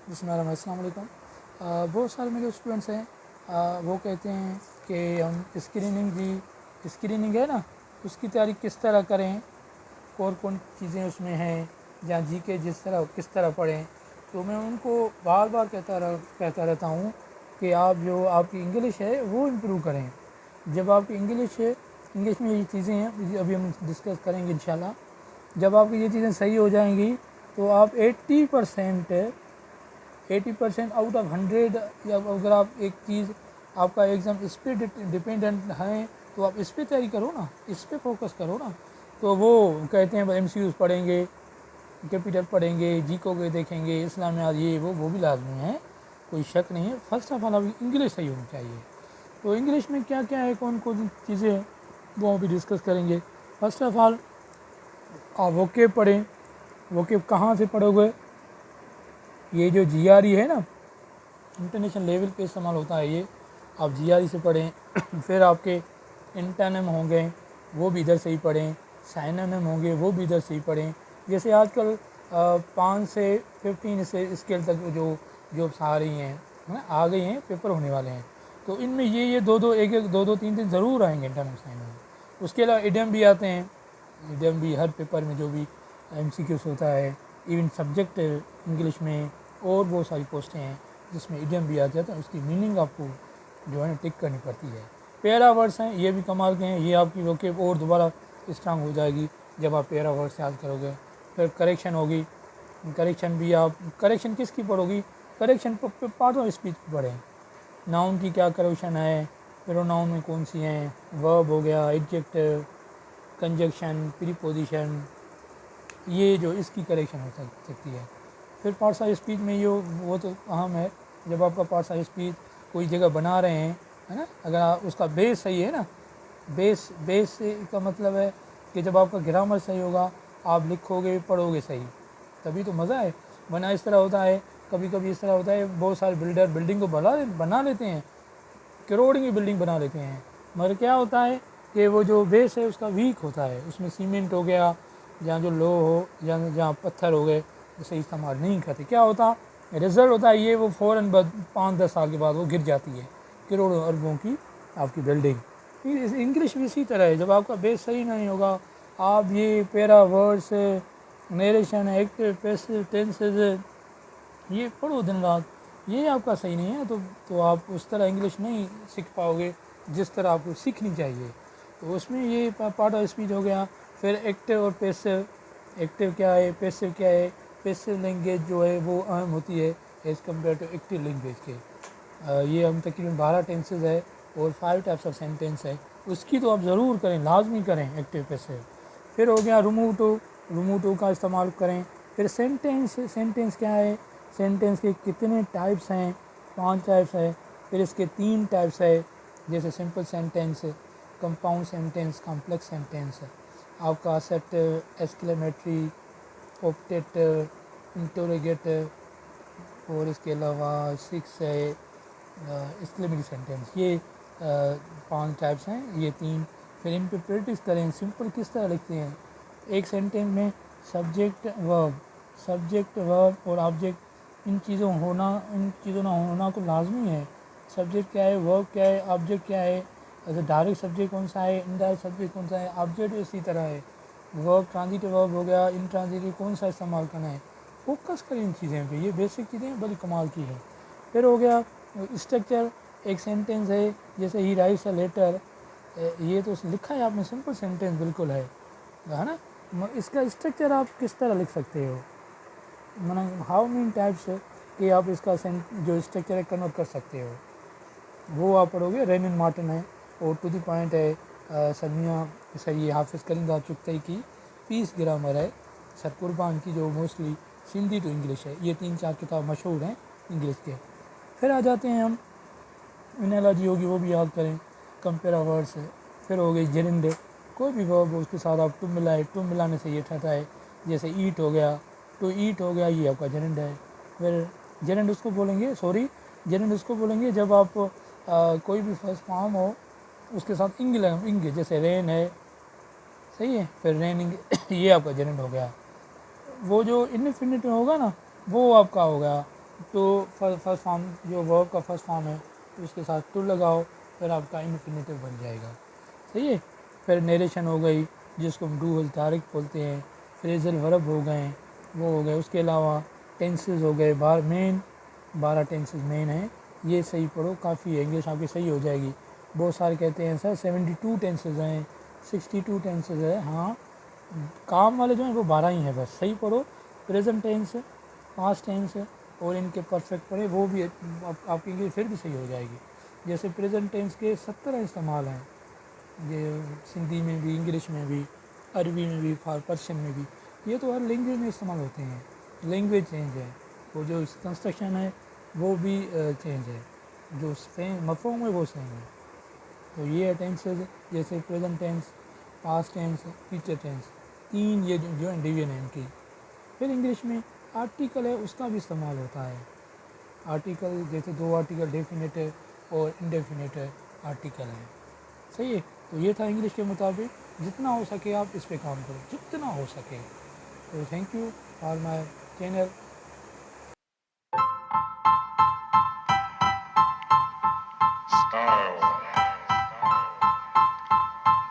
بسم اللہ السلام علیکم۔ بہت سارے میرے اسٹوڈنٹس ہیں، وہ کہتے ہیں کہ ہم اسکریننگ ہے نا، اس کی تیاری کس طرح کریں، کون چیزیں اس میں ہیں، یا جی کے کس طرح پڑھیں۔ تو میں ان کو بار بار کہتا رہتا ہوں کہ آپ کی انگلش ہے وہ امپروو کریں۔ جب آپ کی انگلش میں یہ چیزیں ہیں، ابھی ہم ڈسکس کریں گے انشاءاللہ۔ جب آپ کی یہ چیزیں صحیح ہو جائیں گی تو آپ 80% آؤٹ آف 100، یا اگر آپ ایک چیز آپ کا ایگزام اس پہ ڈپینڈنٹ ہے تو آپ اس پہ تیاری کرو نا، اس پہ فوکس کرو نا۔ تو وہ کہتے ہیں ایم سی یوز پڑھیں گے، کیپیٹل پڑھیں گے، جی کو دیکھیں گے، اسلامیات، یہ وہ بھی لازمی ہے، کوئی شک نہیں ہے۔ فرسٹ آف آل ابھی انگلش صحیح ہونی چاہیے۔ تو انگلش میں کیا کیا ہے، کون چیزیں ہیں، وہ ابھی ڈسکس کریں گے۔ فرسٹ آف آل آپ ووکیب پڑھیں۔ ووکیب کہاں سے پڑھو گے؟ یہ جو جی آر ای ہے نا، انٹرنیشنل لیول پہ استعمال ہوتا ہے، یہ آپ جی آر ای سے پڑھیں۔ پھر آپ کے انٹرنم ہوں گے، وہ بھی ادھر سے ہی پڑھیں۔ سائنم ہوں گے، وہ بھی ادھر سے ہی پڑھیں۔ جیسے آج کل 5 سے 15 سے اسکیل تک جو جابس آ رہی ہیں، آ گئی ہیں، پیپر ہونے والے ہیں، تو ان میں یہ دو 3 ضرور آئیں گے انٹرنم سائنم۔ اس کے علاوہ ایڈیم بھی آتے ہیں، ایڈیم بھی ہر پیپر میں جو بھی ایم سی کیوز ہوتا ہے، ایون سبجیکٹ انگلش میں اور بہت ساری پوسٹیں ہیں جس میں ایڈیم بھی آ جاتا ہے، اس کی میننگ آپ کو جو ہے نا ٹک کرنی پڑتی ہے۔ پیرا ورڈس ہیں، یہ بھی کمال کے ہیں، یہ آپ کی ووکیب اور دوبارہ اسٹرانگ ہو جائے گی جب آپ پیرا ورڈس یاد کرو گے۔ پھر کریکشن ہوگی، کریکشن بھی کریکشن کس کی پڑھو گی؟ کریکشن پارٹ آف اسپیچ کی پڑھیں۔ ناؤن کی کیا کریکشن ہے، پروناؤن میں کون سی ہیں، ورب ہو گیا، ایڈجیکٹو، کنجکشن، پریپوزیشن، یہ جو اس کی کریکشن ہو سکتی ہے۔ پھر پارٹس آف اسپیچ میں وہ تو اہم ہے، جب آپ کا پارٹس آف اسپیچ کوئی جگہ بنا رہے ہیں، ہے نا، اگر اس کا بیس صحیح ہے نا، بیس کا مطلب ہے کہ جب آپ کا گرامر صحیح ہوگا، آپ لکھو گے پڑھو گے صحیح، تبھی تو مزہ ہے۔ ورنہ اس طرح ہوتا ہے، کبھی اس طرح ہوتا ہے، بہت سارے بلڈر بلڈنگ کو بنا لیتے ہیں، کروڑوں کی بلڈنگ بنا لیتے ہیں، مگر کیا ہوتا ہے کہ وہ جو بیس ہے اس کا ویک ہوتا ہے، اس میں سیمنٹ ہو گیا، جہاں جو لو ہو، جہاں پتھر ہو گئے، اسے استعمال نہیں کرتے، کیا ہوتا رزلٹ ہوتا ہے یہ، وہ فوراً 5-10 سال کے بعد وہ گر جاتی ہے، کروڑوں اربوں کی آپ کی بلڈنگ۔ انگلش بھی اسی طرح ہے، جب آپ کا بیس صحیح نہیں ہوگا، آپ یہ para words, narration, active, passive, tenses, یہ پڑھو دن رات، یہ آپ کا صحیح نہیں ہے تو آپ اس طرح انگلش نہیں سیکھ پاؤ گے جس طرح آپ کو سیکھنی چاہیے۔ تو اس میں یہ پارٹ آف اسپیچ ہو گیا۔ پھر ایکٹیو اور پیسو، ایکٹیو کیا ہے، پیسو کیا ہے۔ پیسو لینگویج جو ہے وہ اہم ہوتی ہے as compare to active language کے۔ یہ ہم تقریباً 12 ٹینسز ہے اور 5 ٹائپس آف سینٹینس ہے، اس کی تو آپ ضرور کریں، لازمی کریں ایکٹیو پیسو۔ پھر ہو گیا رومو ٹو کا استعمال کریں۔ پھر سینٹینس کیا ہے، سینٹینس کے کتنے ٹائپس ہیں، 5 ٹائپس ہے۔ پھر اس کے 3 ٹائپس ہے، جیسے simple sentence, compound sentence, complex sentence. آپ کا سیٹ ایکسکلیمیٹری، آپٹیٹو، انٹروگیٹو، اور اس کے علاوہ 6 ہے ایکسکلیمیٹری سینٹینس۔ یہ 5 ٹائپس ہیں، یہ 3۔ پھر ان پہ پریکٹس کریں، سمپل کس طرح لکھتے ہیں۔ ایک سینٹینس میں سبجیکٹ ورب اور آبجیکٹ، ان چیزوں نہ ہونا کو لازمی ہے۔ سبجیکٹ کیا ہے، ورب کیا ہے، آبجیکٹ کیا ہے، ایسے ڈائریکٹ سبجیکٹ کون سا ہے، انڈائریکٹ سبجیکٹ کون سا ہے، آبجیکٹ اسی طرح ہے۔ ورب ٹرانزیٹو ورب ہو گیا، ان ٹرانزیٹو کون سا استعمال کرنا ہے، فوکس کریں ان چیزیں پہ، یہ بیسک چیزیں بڑی کمال کی ہے۔ پھر ہو گیا اسٹرکچر، ایک سینٹینس ہے جیسے ہی رائٹس اے لیٹر، یہ تو لکھا ہے آپ نے، سمپل سینٹینس بالکل ہے نا، اس کا اسٹرکچر آپ کس طرح لکھ سکتے ہو، ہاؤ مین ٹائپس کہ آپ اس کا جو اسٹرکچر ہے کنورٹ کر سکتے ہو، وہ آپ پڑھو گے۔ ریمن مارٹن ہے، اور ٹو دی پوائنٹ ہے، سمیہ سید حافظ کلندر چغتائی کی پیس گرامر ہے، سر قربان کی جو موسٹلی سندھی ٹو انگلش ہے۔ یہ 3-4 کتاب مشہور ہیں انگلش کے۔ پھر آ جاتے ہیں ہم، انالوجی ہوگی وہ بھی یاد کریں، کمپیرا ورڈس ہے۔ پھر ہو گئی جرنڈ، کوئی بھی ورب ہو اس کے ساتھ آپ ٹو ملائے، ٹو ملانے سے یہ ٹھہرتا ہے، جیسے ایٹ ہو گیا، ٹو ایٹ ہو گیا، یہ آپ کا جرنڈ ہے۔ پھر جرنڈ اس کو بولیں گے، جرنڈ اس کو بولیں گے جب آپ کوئی بھی فرسٹ فارم ہو اس کے ساتھ انگ، جیسے رین ہے، صحیح ہے، پھر ریننگ، یہ آپ کا جرنڈ ہو گیا۔ وہ جو انفینٹ ہوگا نا، وہ آپ کا ہوگا تو فرسٹ فارم جو ورب کا فرسٹ فارم ہے اس کے ساتھ ٹو لگاؤ، پھر آپ کا انفینیٹو بن جائے گا. صحیح ہے. پھر نیریشن ہو گئی جس کو ہم ڈو التارک بولتے ہیں، فریزل ورب ہو گئے، وہ ہو گئے. اس کے علاوہ ٹینسز ہو گئے، 12 ٹینسز مین ہیں. یہ صحیح پڑھو، کافی ہے، انگلش آپ کی صحیح ہو جائے گی. بہت سارے کہتے ہیں سر 72 ٹینسز ہیں، 62 ٹینسز ہے. ہاں کام والے جو ہیں وہ 12 ہی ہیں بس. صحیح پڑھو. پریزنٹ ٹینس، پاسٹ ٹینس اور ان کے پرفیکٹ پڑھے، وہ بھی آپ کی انگلش پھر بھی صحیح ہو جائے گی. جیسے پریزنٹ ٹینس کے 17 استعمال ہیں، یہ سندھی میں بھی، انگلش میں بھی، عربی میں بھی، پرشین میں بھی. یہ تو ہر لینگویج میں استعمال ہوتے ہیں. لینگویج چینج ہے، وہ جو کنسٹرکشن ہے وہ بھی چینج ہے، جو سیم مفہوم ہے وہ سیم ہے. تو یہ ہے ٹینسز، جیسے present tense, past tense, future tennis. 3 یہ جو ہیں ڈویژن ہے ان کی. پھر انگلش میں آرٹیکل ہے، اس کا بھی استعمال ہوتا ہے. آرٹیکل جیسے 2 آرٹیکل ڈیفینیٹ اور انڈیفینیٹ آرٹیکل ہیں. صحیح ہے. تو یہ تھا انگلش کے مطابق. جتنا ہو سکے آپ اس پہ کام کرو، جتنا ہو سکے. تو thank you for my channel. Style.